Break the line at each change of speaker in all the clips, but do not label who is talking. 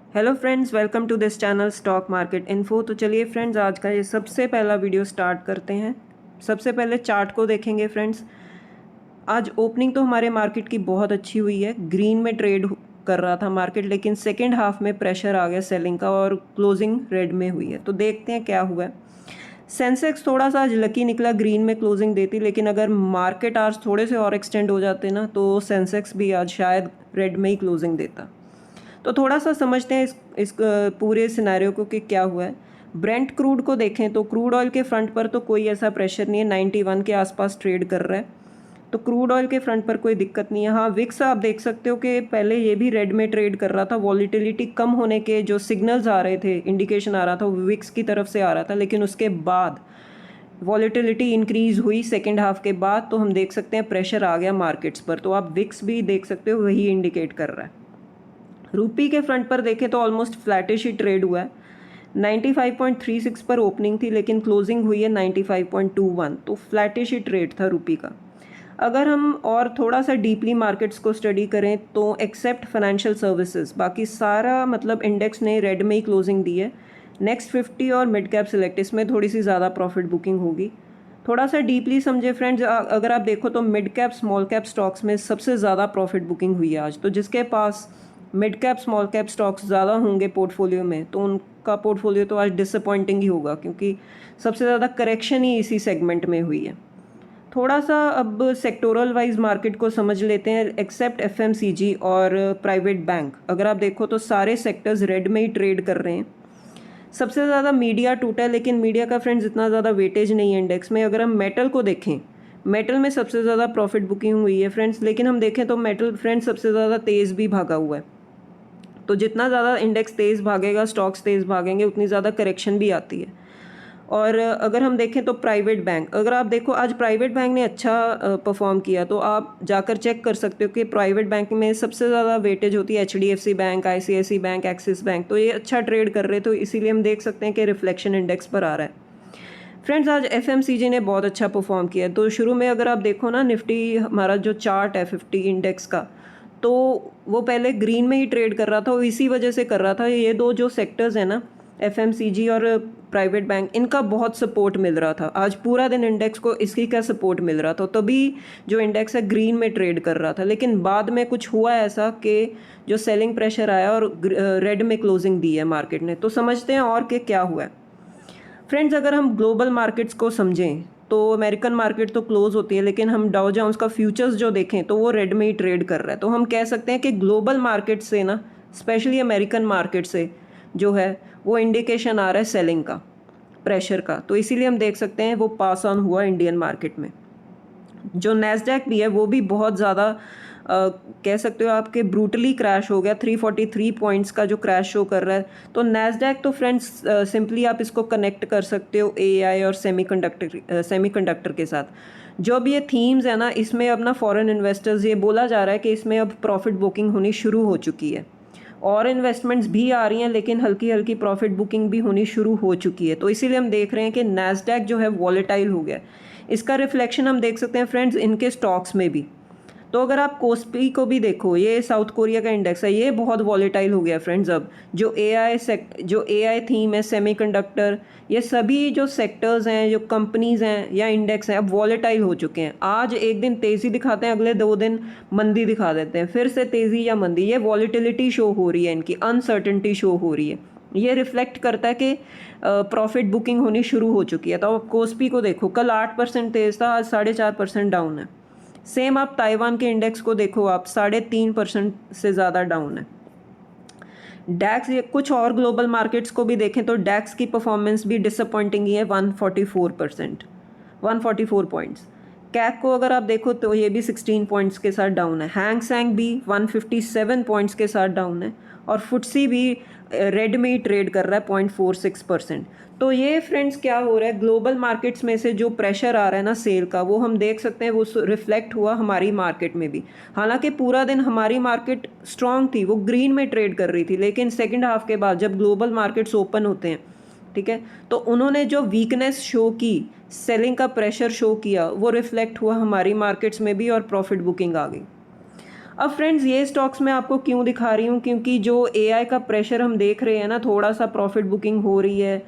Hello friends, welcome to this channel stock market info. तो चलिए friends, आज का ये सबसे पहला वीडियो स्टार्ट करते हैं। सबसे पहले चार्ट को देखेंगे फ्रेंड्स। आज ओपनिंग तो हमारे मार्केट की बहुत अच्छी हुई है, ग्रीन में ट्रेड कर रहा था मार्केट, लेकिन सेकेंड हाफ में प्रेशर आ गया सेलिंग का और क्लोजिंग रेड में हुई है। तो देखते हैं क्या हुआ है। सेंसेक्स थोड़ा सा आज लकी निकला, ग्रीन में क्लोजिंग देती, लेकिन अगर मार्केट आवर्स थोड़े से और एक्सटेंड हो जाते ना तो सेंसेक्स भी आज शायद रेड में ही क्लोजिंग देता। तो थोड़ा सा समझते हैं इस पूरे सिनेरियो को कि क्या हुआ है। ब्रेंट क्रूड को देखें तो क्रूड ऑयल के फ्रंट पर तो कोई ऐसा प्रेशर नहीं है, 91 के आसपास ट्रेड कर रहा है, तो क्रूड ऑयल के फ्रंट पर कोई दिक्कत नहीं है। हाँ, विक्स आप देख सकते हो कि पहले ये भी रेड में ट्रेड कर रहा था, वॉलीटिलिटी कम होने के जो सिग्नल्स आ रहे थे, इंडिकेशन आ रहा था, वो विक्स की तरफ से आ रहा था, लेकिन उसके बाद वॉलीटिलिटी इंक्रीज़ हुई सेकेंड हाफ के बाद, तो हम देख सकते हैं प्रेशर आ गया मार्केट्स पर। तो आप विक्स भी देख सकते हो, वही इंडिकेट कर रहा है। रूपी के फ्रंट पर देखें तो ऑलमोस्ट फ्लैटिश ही ट्रेड हुआ है। 95.36 पर ओपनिंग थी, लेकिन क्लोजिंग हुई है 95.21, तो फ्लैटिश ही ट्रेड था रूपी का। अगर हम और थोड़ा सा डीपली मार्केट्स को स्टडी करें तो एक्सेप्ट फाइनेंशियल सर्विसेज, बाकी सारा मतलब इंडेक्स ने रेड में ही क्लोजिंग दी है। नेक्स्ट 50 और मिड कैप सिलेक्ट, इसमें थोड़ी सी ज़्यादा प्रॉफिट बुकिंग होगी। थोड़ा सा डीपली समझे फ्रेंड्स, अगर आप देखो तो mid cap small cap stocks में सबसे ज़्यादा प्रॉफिट बुकिंग हुई है आज। तो जिसके पास mid cap small cap stocks ज़्यादा होंगे पोर्टफोलियो में, तो उनका पोर्टफोलियो तो आज डिसअपॉइंटिंग ही होगा, क्योंकि सबसे ज़्यादा करेक्शन ही इसी सेगमेंट में हुई है। थोड़ा सा अब सेक्टोरल वाइज मार्केट को समझ लेते हैं। एक्सेप्ट एफएमसीजी और प्राइवेट बैंक, अगर आप देखो तो सारे सेक्टर्स रेड में ही ट्रेड कर रहे हैं। सबसे ज़्यादा मीडिया टूटा है, लेकिन मीडिया का फ्रेंड्स इतना ज़्यादा वेटेज नहीं है इंडेक्स में। अगर हम मेटल को देखें, मेटल में सबसे ज़्यादा प्रॉफिट बुकिंग हुई है फ्रेंड्स, लेकिन हम देखें तो मेटल फ्रेंड्स सबसे ज़्यादा तेज़ भी भागा हुआ है। तो जितना ज़्यादा इंडेक्स तेज़ भागेगा, स्टॉक्स तेज़ भागेंगे, उतनी ज़्यादा करेक्शन भी आती है। और अगर हम देखें तो प्राइवेट बैंक, अगर आप देखो आज प्राइवेट बैंक ने अच्छा परफॉर्म किया, तो आप जाकर चेक कर सकते हो कि प्राइवेट बैंक में सबसे ज़्यादा वेटेज होती है HDFC Bank, ICICI Bank, Axis Bank. तो ये अच्छा ट्रेड कर रहे, तो इसीलिए हम देख सकते हैं कि रिफ्लेक्शन इंडेक्स पर आ रहा है। फ्रेंड्स, आज एफएमसीजी ने बहुत अच्छा परफॉर्म किया। तो शुरू में अगर आप देखो ना, निफ्टी हमारा जो चार्ट है 50 इंडेक्स का, तो वो पहले ग्रीन में ही ट्रेड कर रहा था, वो इसी वजह से कर रहा था। ये दो जो सेक्टर्स हैं ना, एफएमसीजी और प्राइवेट बैंक, इनका बहुत सपोर्ट मिल रहा था। आज पूरा दिन इंडेक्स को इसकी का सपोर्ट मिल रहा था, तभी जो इंडेक्स है ग्रीन में ट्रेड कर रहा था। लेकिन बाद में कुछ हुआ ऐसा कि जो सेलिंग प्रेशर आया और रेड में क्लोजिंग दी है मार्केट ने। तो समझते हैं और कि क्या हुआ है। फ्रेंड्स, अगर हम ग्लोबल मार्केट्स को समझें तो अमेरिकन मार्केट तो क्लोज होती है, लेकिन हम डाउ जोन्स का फ्यूचर्स जो देखें तो वो रेड में ही ट्रेड कर रहा है। तो हम कह सकते हैं कि ग्लोबल मार्केट से ना, स्पेशली अमेरिकन मार्केट से जो है वो इंडिकेशन आ रहा है सेलिंग का, प्रेशर का। तो इसीलिए हम देख सकते हैं वो पास ऑन हुआ इंडियन मार्केट में। जो नैस्डैक भी है वो भी बहुत ज़्यादा कह सकते हो आपके ब्रूटली क्रैश हो गया, 343 पॉइंट्स का जो क्रैश शो कर रहा है। तो नैस्डैक तो फ्रेंड्स सिंपली आप इसको कनेक्ट कर सकते हो एआई और सेमीकंडक्टर के साथ। जो अब ये थीम्स है ना, इसमें अब ना फॉरेन इन्वेस्टर्स, ये बोला जा रहा है कि इसमें अब प्रॉफिट बुकिंग होनी शुरू हो चुकी है, और इन्वेस्टमेंट्स भी आ रही हैं, लेकिन हल्की हल्की प्रॉफिट बुकिंग भी होनी शुरू हो चुकी है। तो इसीलिए हम देख रहे हैं कि नैस्डैक जो है वॉलेटाइल हो गया। इसका रिफ्लेक्शन हम देख सकते हैं फ्रेंड्स इनके स्टॉक्स में भी। तो अगर आप कोस्पी को भी देखो, ये साउथ कोरिया का इंडेक्स है, ये बहुत वॉलेटाइल हो गया फ्रेंड्स। अब जो एआई थीम है, सेमीकंडक्टर, ये सभी जो सेक्टर्स हैं, जो कंपनीज हैं या इंडेक्स हैं, अब वॉलेटाइल हो चुके हैं। आज एक दिन तेज़ी दिखाते हैं, अगले 2 दिन मंदी दिखा देते हैं, फिर से तेज़ी या मंदी। ये वॉलेटिलिटी शो हो रही है, इनकी अनसर्टेनिटी शो हो रही है। ये रिफ्लेक्ट करता है कि प्रॉफिट बुकिंग होनी शुरू हो चुकी है। तो आप कोस्पी को देखो, कल 8% तेज़ था, आज 4.5% डाउन है। सेम आप ताइवान के इंडेक्स को देखो, आप 3.5% से ज़्यादा डाउन है। डैक्स, ये कुछ और ग्लोबल मार्केट्स को भी देखें तो डैक्स की परफॉर्मेंस भी डिसअपॉइंटिंग ही है, 144%, 144 पॉइंट्स। कैक को अगर आप देखो तो ये भी 16 पॉइंट्स के साथ डाउन है। हैंग सेंग भी 157 पॉइंट्स के साथ डाउन है, और फुटसी भी रेड में ही ट्रेड कर रहा है, 0.46%। तो ये फ्रेंड्स क्या हो रहा है, ग्लोबल मार्केट्स में से जो प्रेशर आ रहा है ना सेल का, वो हम देख सकते हैं वो रिफ्लेक्ट हुआ हमारी मार्केट में भी। हालांकि पूरा दिन हमारी मार्केट स्ट्रांग थी, वो ग्रीन में ट्रेड कर रही थी, लेकिन सेकंड हाफ के बाद जब ग्लोबल मार्केट्स ओपन होते हैं, ठीक है, तो उन्होंने जो वीकनेस शो की, सेलिंग का प्रेशर शो किया, वो रिफ्लेक्ट हुआ हमारी मार्केट्स में भी और प्रॉफिट बुकिंग आ गई। अब फ्रेंड्स ये स्टॉक्स मैं आपको क्यों दिखा रही हूँ, क्योंकि जो एआई का प्रेशर हम देख रहे हैं ना, थोड़ा सा प्रॉफिट बुकिंग हो रही है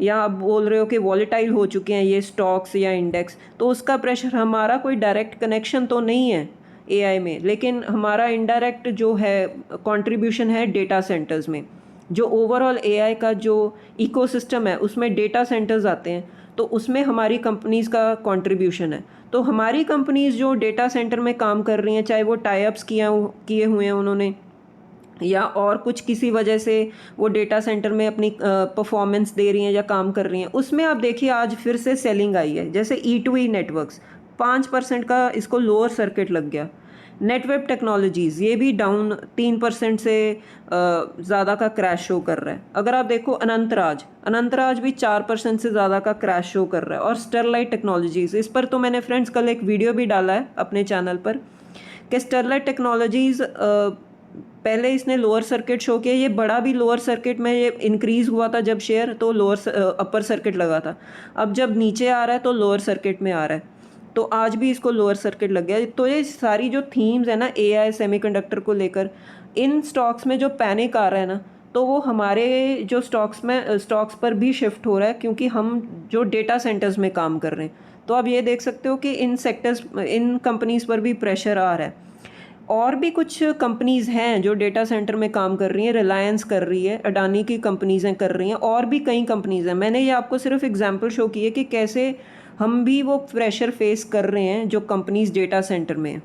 या आप बोल रहे हो कि वॉलेटाइल हो चुके हैं ये स्टॉक्स या इंडेक्स, तो उसका प्रेशर, हमारा कोई डायरेक्ट कनेक्शन तो नहीं है एआई में, लेकिन हमारा इनडायरेक्ट जो है कंट्रीब्यूशन है डेटा सेंटर्स में। जो ओवरऑल एआई का जो इकोसिस्टम है उसमें डेटा सेंटर्स आते हैं, तो उसमें हमारी कंपनीज़ का कंट्रीब्यूशन है। तो हमारी कंपनीज़ जो डेटा सेंटर में काम कर रही हैं, चाहे वो टाई अप्स किए हुए हैं उन्होंने, या और कुछ किसी वजह से वो डेटा सेंटर में अपनी परफॉर्मेंस दे रही हैं या काम कर रही हैं, उसमें आप देखिए आज फिर से सेलिंग आई है। जैसे E2E नेटवर्क्स 5% का इसको लोअर सर्किट लग गया। नेटवेब टेक्नोलॉजीज़ ये भी डाउन 3% से ज़्यादा का क्रैश शो कर रहा है। अगर आप देखो अनंतराज भी 4% से ज़्यादा का क्रैश शो कर रहा है। और स्टरलाइट टेक्नोलॉजीज़, इस पर तो मैंने फ्रेंड्स कल एक वीडियो भी डाला है अपने चैनल पर कि स्टरलाइट टेक्नोलॉजीज़ पहले इसने लोअर सर्किट शो किया, ये बड़ा भी लोअर सर्किट में, ये इंक्रीज़ हुआ था जब शेयर तो अपर सर्किट लगा था, अब जब नीचे आ रहा है तो लोअर सर्किट में आ रहा है, तो आज भी इसको लोअर सर्किट लग गया। तो ये सारी जो थीम्स है ना एआई सेमीकंडक्टर को लेकर, इन स्टॉक्स में जो पैनिक आ रहा है ना, तो वो हमारे जो स्टॉक्स पर भी शिफ्ट हो रहा है, क्योंकि हम जो डेटा सेंटर्स में काम कर रहे हैं। तो आप ये देख सकते हो कि इन कंपनीज़ पर भी प्रेशर आ रहा है। और भी कुछ कंपनीज़ हैं जो डेटा सेंटर में काम कर रही हैं, रिलायंस कर रही है, अडानी की कंपनीज़ कर रही हैं, और भी कई कंपनीज़ हैं। मैंने ये आपको सिर्फ एग्जांपल शो किए कि कैसे हम भी वो प्रेशर फेस कर रहे हैं जो कंपनीज़ डेटा सेंटर में हैं।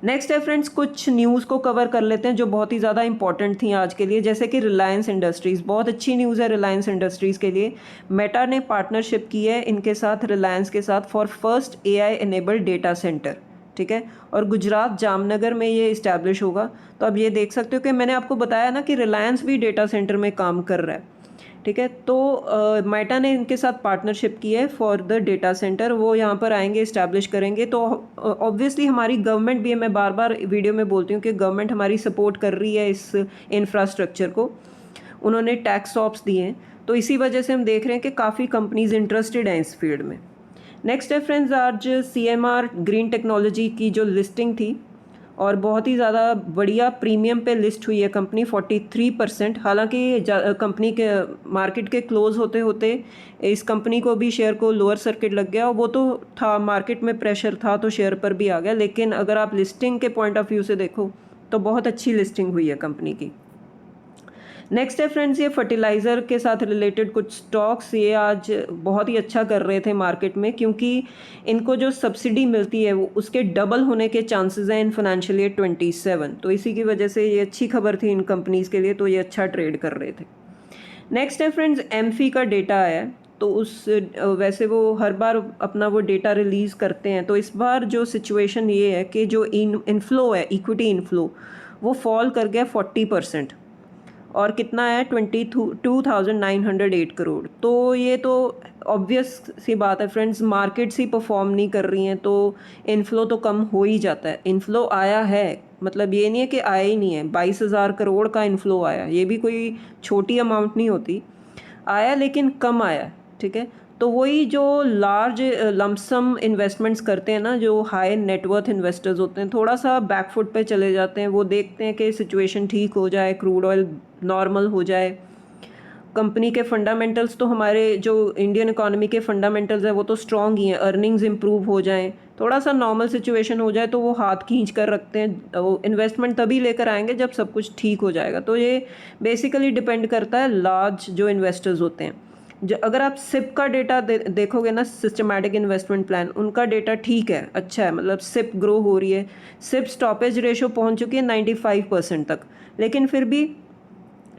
नेक्स्ट है फ्रेंड्स, कुछ न्यूज़ को कवर कर लेते हैं जो बहुत ही ज़्यादा इंपॉर्टेंट थी आज के लिए। जैसे कि रिलायंस इंडस्ट्रीज़, बहुत अच्छी न्यूज़ है रिलायंस इंडस्ट्रीज़ के लिए। मेटा ने पार्टनरशिप की है इनके साथ, रिलायंस के साथ, for first AI enabled data centre, ठीक है। और गुजरात जामनगर में ये इस्टेब्लिश होगा। तो अब ये देख सकते हो कि मैंने आपको बताया ना कि रिलायंस भी डेटा सेंटर में काम कर रहा है, ठीक है। तो मेटा ने इनके साथ पार्टनरशिप की है फॉर द डेटा सेंटर, वो यहाँ पर आएंगे, इस्टेब्लिश करेंगे। तो ऑब्वियसली हमारी गवर्नमेंट भी है, मैं बार बार वीडियो में बोलती हूँ कि गवर्नमेंट हमारी सपोर्ट कर रही है इस इंफ्रास्ट्रक्चर को, उन्होंने टैक्स ऑप्स दिए हैं, तो इसी वजह से हम देख रहे हैं कि काफ़ी कंपनीज इंटरेस्टेड हैं इस फील्ड में। नेक्स्ट है फ्रेंड्स, आज CMR ग्रीन टेक्नोलॉजी की जो लिस्टिंग थी, और बहुत ही ज़्यादा बढ़िया प्रीमियम पे लिस्ट हुई है कंपनी 43%। हालांकि कंपनी के मार्केट के क्लोज होते होते इस कंपनी को भी शेयर को लोअर सर्किट लग गया, और वो तो था, मार्केट में प्रेशर था तो शेयर पर भी आ गया। लेकिन अगर आप लिस्टिंग के पॉइंट ऑफ व्यू से देखो तो बहुत अच्छी लिस्टिंग हुई है कंपनी की। नेक्स्ट है फ्रेंड्स, ये फर्टिलाइज़र के साथ रिलेटेड कुछ स्टॉक्स, ये आज बहुत ही अच्छा कर रहे थे मार्केट में, क्योंकि इनको जो सब्सिडी मिलती है वो उसके डबल होने के चांसेस हैं इन फाइनेंशियल ईयर 27। तो इसी की वजह से ये अच्छी खबर थी इन कंपनीज़ के लिए, तो ये अच्छा ट्रेड कर रहे थे। नेक्स्ट है फ्रेंड्स, एम्फी का डेटा है, तो वैसे वो हर बार अपना वो डेटा रिलीज़ करते हैं। तो इस बार जो सिचुएशन ये है कि जो इनफ्लो है, इक्विटी इनफ्लो, वो फॉल कर गया 40%, और कितना है 22,908 करोड़। तो ये तो ऑब्वियस सी बात है फ्रेंड्स, मार्केट्स ही परफॉर्म नहीं कर रही हैं तो इनफ्लो तो कम हो ही जाता है। इनफ्लो आया है, मतलब ये नहीं है कि आया ही नहीं है, 22,000 करोड़ का इनफ्लो आया, ये भी कोई छोटी अमाउंट नहीं होती, आया लेकिन कम आया, ठीक है। तो वही जो लार्ज लमसम इन्वेस्टमेंट्स करते हैं ना, जो हाई नेटवर्थ इन्वेस्टर्स होते हैं, थोड़ा सा बैकफुट पे चले जाते हैं। वो देखते हैं कि सिचुएशन ठीक हो जाए, क्रूड ऑयल नॉर्मल हो जाए, कंपनी के फंडामेंटल्स, तो हमारे जो इंडियन इकोनॉमी के फंडामेंटल्स है वो तो स्ट्रॉन्ग ही हैं, अर्निंग्स इंप्रूव हो जाएं, थोड़ा सा नॉर्मल सिचुएशन हो जाए तो वो हाथ खींच कर रखते हैं। वो इन्वेस्टमेंट तभी लेकर आएंगे जब सब कुछ ठीक हो जाएगा। तो ये बेसिकली डिपेंड करता है लार्ज जो इन्वेस्टर्स होते हैं। अगर आप सिप का डेटा देखोगे ना, सिस्टमैटिक इन्वेस्टमेंट प्लान, उनका डेटा ठीक है, अच्छा है, मतलब सिप ग्रो हो रही है, सिप स्टॉपेज रेशो पहुंच चुकी है 95% तक। लेकिन फिर भी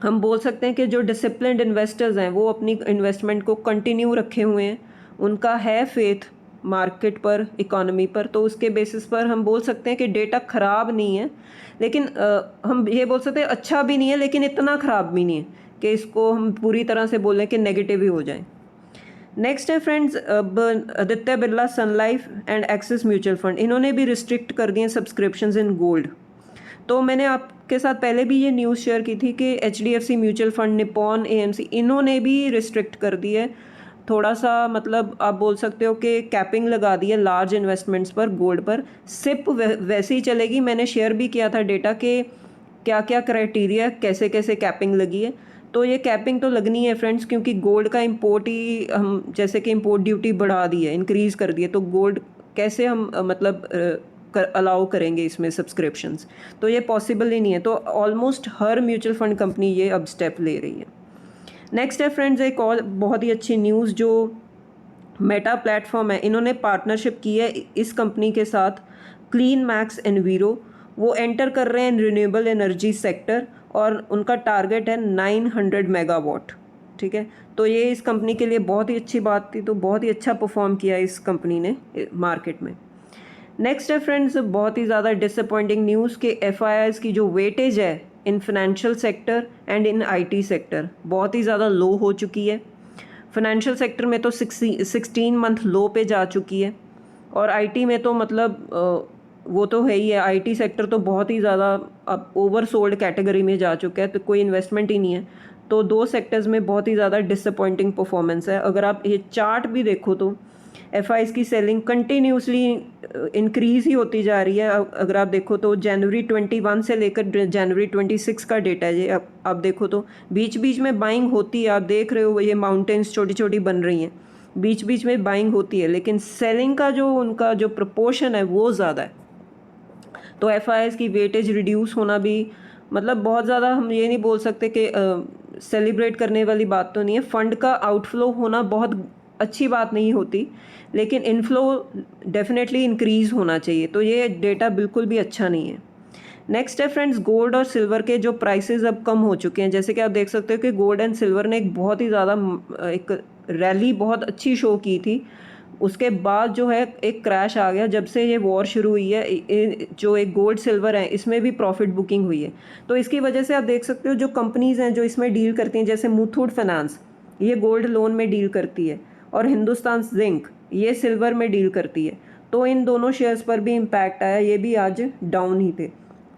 हम बोल सकते हैं कि जो डिसिप्लिन्ड इन्वेस्टर्स हैं वो अपनी इन्वेस्टमेंट को कंटिन्यू रखे हुए हैं, उनका है फेथ मार्केट पर, इकोनॉमी पर। तो उसके बेसिस पर हम बोल सकते हैं कि डेटा ख़राब नहीं है, लेकिन हम ये बोल सकते हैं अच्छा भी नहीं है, लेकिन इतना ख़राब भी नहीं है कि इसको हम पूरी तरह से बोलें कि नेगेटिव ही हो जाए। नेक्स्ट है फ्रेंड्स, अब Aditya Birla sun life and axis mutual fund, इन्होंने भी रिस्ट्रिक्ट कर दिए सब्सक्रिप्शंस इन गोल्ड। तो मैंने आपके साथ पहले भी ये न्यूज़ शेयर की थी कि HDFC mutual fund, Nippon AMC, इन्होंने भी रिस्ट्रिक्ट कर दी है थोड़ा सा मतलब आप बोल सकते हो कि कैपिंग लगा दी है लार्ज इन्वेस्टमेंट्स पर गोल्ड पर। सिप वैसे ही चलेगी, मैंने शेयर भी किया था डेटा कि क्या क्या क्राइटेरिया कैसे कैसे कैपिंग लगी है। तो ये कैपिंग तो लगनी है फ्रेंड्स, क्योंकि गोल्ड का इंपोर्ट ही हम जैसे कि इंपोर्ट ड्यूटी बढ़ा दी है, इंक्रीज़ कर दी है, तो गोल्ड कैसे हम मतलब अलाउ करेंगे इसमें सब्सक्रिप्शंस, तो ये पॉसिबल ही नहीं है। तो ऑलमोस्ट हर म्यूचुअल फंड कंपनी ये अब स्टेप ले रही है। नेक्स्ट है फ्रेंड्स एक और बहुत ही अच्छी न्यूज़, जो मेटा प्लेटफॉर्म है, इन्होंने पार्टनरशिप की है इस कंपनी के साथ, क्लीन मैक्स एनवीरो। वो एंटर कर रहे हैं रिन्यूएबल एनर्जी सेक्टर और उनका टारगेट है 900 मेगावाट। ठीक है, तो ये इस कंपनी के लिए बहुत ही अच्छी बात थी, तो बहुत ही अच्छा परफॉर्म किया इस कंपनी ने मार्केट में। नेक्स्ट है फ्रेंड्स बहुत ही ज़्यादा डिसअपॉइंटिंग न्यूज़ कि एफआईआईज़ की जो वेटेज है in financial sector and in IT sector बहुत ही ज़्यादा लो हो चुकी है। फाइनेंशियल सेक्टर में तो 16 मंथ लो पे जा चुकी है, और आईटी में तो मतलब वो तो है ही है, आईटी सेक्टर तो बहुत ही ज़्यादा अब ओवरसोल्ड कैटेगरी में जा चुका है, तो कोई इन्वेस्टमेंट ही नहीं है। तो दो सेक्टर्स में बहुत ही ज़्यादा डिसअपॉइंटिंग परफॉर्मेंस है। अगर आप ये चार्ट भी देखो तो एफआईज़ की सेलिंग कंटिन्यूसली इंक्रीज़ ही होती जा रही है। अगर आप देखो तो जनवरी 21 से लेकर जनवरी 26 का डेटा है ये। अब आप देखो तो बीच बीच में बाइंग होती है, आप देख रहे हो ये माउंटेन्स छोटी छोटी बन रही हैं, बीच बीच में बाइंग होती है, लेकिन सेलिंग का जो उनका जो प्रपोर्शन है वो ज़्यादा है। तो एफआईआईज़ की वेटेज रिड्यूस होना भी मतलब बहुत ज़्यादा हम ये नहीं बोल सकते कि सेलिब्रेट करने वाली बात तो नहीं है। फ़ंड का आउटफ्लो होना बहुत अच्छी बात नहीं होती, लेकिन इनफ्लो डेफिनेटली इंक्रीज़ होना चाहिए, तो ये डेटा बिल्कुल भी अच्छा नहीं है। नेक्स्ट है फ्रेंड्स गोल्ड और सिल्वर के जो प्राइसेस अब कम हो चुके हैं। जैसे कि आप देख सकते हो कि गोल्ड एंड सिल्वर ने एक बहुत ही ज़्यादा एक रैली बहुत अच्छी शो की थी, उसके बाद जो है एक क्रैश आ गया। जब से ये वॉर शुरू हुई है जो एक गोल्ड सिल्वर है इसमें भी प्रॉफिट बुकिंग हुई है। तो इसकी वजह से आप देख सकते हो जो कंपनीज़ हैं जो इसमें डील करती हैं, जैसे मुथूट फाइनेंस ये गोल्ड लोन में डील करती है, और हिंदुस्तान जिंक ये सिल्वर में डील करती है, तो इन दोनों शेयर्स पर भी इम्पैक्ट आया, ये भी आज डाउन ही थे।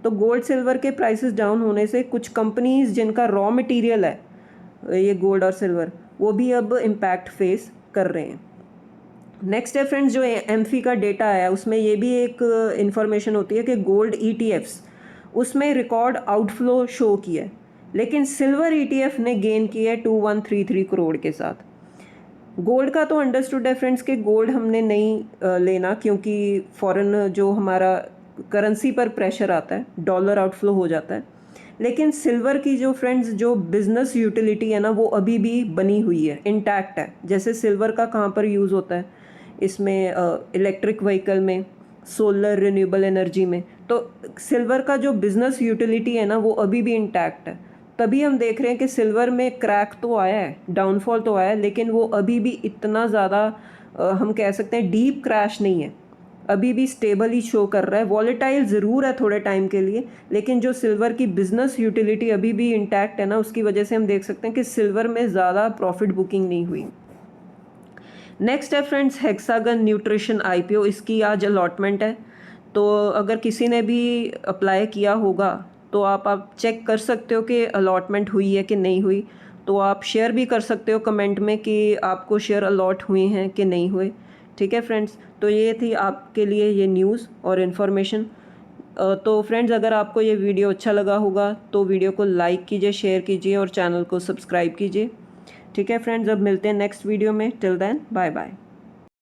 तो गोल्ड सिल्वर के प्राइसेस डाउन होने से कुछ कंपनीज़ जिनका रॉ मटेरियल है ये गोल्ड और सिल्वर, वो भी अब इम्पैक्ट फेस कर रहे हैं। नेक्स्ट है फ्रेंड्स जो एमफी का डेटा आया उसमें ये भी एक इन्फॉर्मेशन होती है कि गोल्ड ईटीएफ्स उसमें रिकॉर्ड आउटफ्लो शो किया है, लेकिन सिल्वर ईटीएफ ने गेन किया है 2133 करोड़ के साथ। गोल्ड का तो अंडरस्टूड है फ्रेंड्स कि गोल्ड हमने नहीं लेना, क्योंकि फॉरेन जो हमारा करेंसी पर प्रेशर आता है, डॉलर आउटफ्लो हो जाता है। लेकिन सिल्वर की जो फ्रेंड्स जो बिज़नेस यूटिलिटी है ना वो अभी भी बनी हुई है, इंटैक्ट है। जैसे सिल्वर का कहाँ पर यूज़ होता है, इसमें इलेक्ट्रिक व्हीकल में, सोलर रिन्यूएबल एनर्जी में, तो सिल्वर का जो बिज़नेस यूटिलिटी है ना वो अभी भी इंटैक्ट है। तभी हम देख रहे हैं कि सिल्वर में क्रैक तो आया है, डाउनफॉल तो आया है, लेकिन वो अभी भी इतना ज़्यादा हम कह सकते हैं डीप क्रैश नहीं है, अभी भी स्टेबल ही शो कर रहा है। वॉलेटाइल ज़रूर है थोड़े टाइम के लिए, लेकिन जो सिल्वर की बिज़नेस यूटिलिटी अभी भी इंटैक्ट है ना, उसकी वजह से हम देख सकते हैं कि सिल्वर में ज़्यादा प्रॉफिट बुकिंग नहीं हुई। नेक्स्ट है फ्रेंड्स हेक्सागन न्यूट्रिशन आईपीओ, इसकी आज अलॉटमेंट है, तो अगर किसी ने भी अप्लाई किया होगा तो आप चेक कर सकते हो कि अलॉटमेंट हुई है कि नहीं हुई। तो आप शेयर भी कर सकते हो कमेंट में कि आपको शेयर अलॉट हुए हैं कि नहीं हुए। ठीक है फ्रेंड्स, तो ये थी आपके लिए ये न्यूज़ और इन्फॉर्मेशन। तो फ्रेंड्स अगर आपको ये वीडियो अच्छा लगा होगा तो वीडियो को लाइक कीजिए, शेयर कीजिए और चैनल को सब्सक्राइब कीजिए। ठीक है फ्रेंड्स, अब मिलते हैं नेक्स्ट वीडियो में। Till then bye bye.